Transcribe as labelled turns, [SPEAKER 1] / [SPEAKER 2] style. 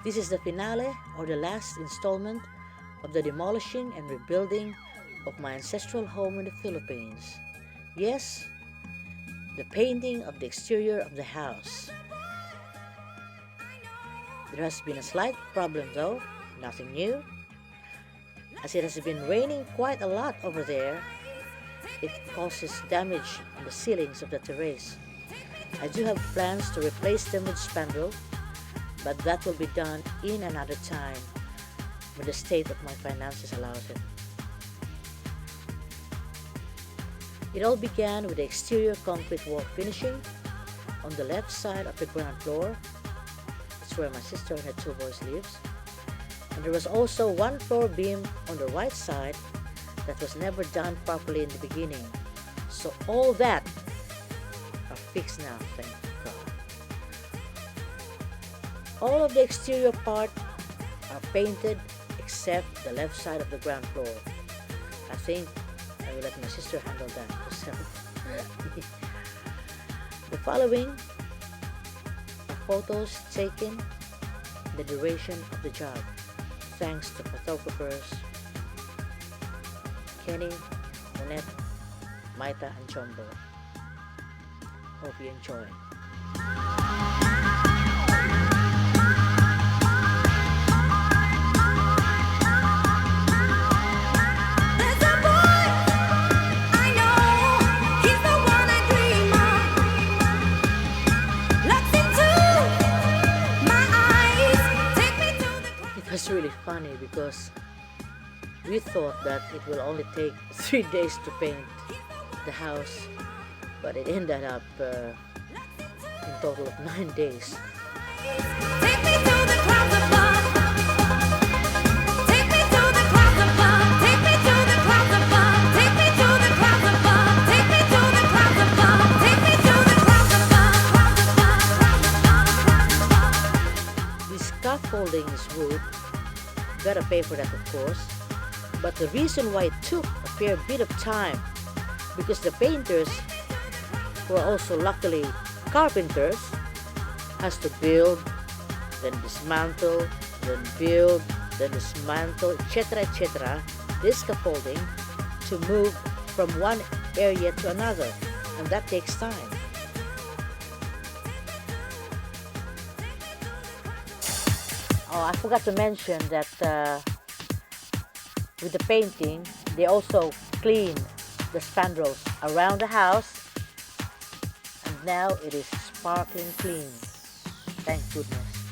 [SPEAKER 1] This is the finale or the last installment of the demolishing and rebuilding of my ancestral home in the Philippines. Yes, the painting of the exterior of the house. There has been a slight problem though, nothing new. As it has been raining quite a lot over there, it causes damage on the ceilings of the terrace. I do have plans to replace them with spandrel, but that will be done in another time when the state of my finances allows it. It all began with the exterior concrete wall finishing on the left side of the ground floor. It's where my sister and her two boys lives. And there was also one floor beam on the right side that was never done properly in the beginning. So all that are fixed now, thank God. All of the exterior part are painted except the left side of the ground floor. I think I will let my sister handle that herself. The following are photos taken in the duration of the job, thanks to photographers Kenny, Monette, Maita, and Chombo. Hope you enjoy. It was really funny because we thought that it will only take 3 days to paint the house, but it ended up in total of 9 days. The scaffolding is wood, gotta pay for that of course. But the reason why it took a fair bit of time, because the painters, who are also luckily carpenters, has to build, then dismantle, then build, then dismantle, etc., etc., this scaffolding to move from one area to another, and that takes time. Oh, I forgot to mention that with the painting, they also clean the spandrels around the house, and now it is sparkling clean. Thank goodness.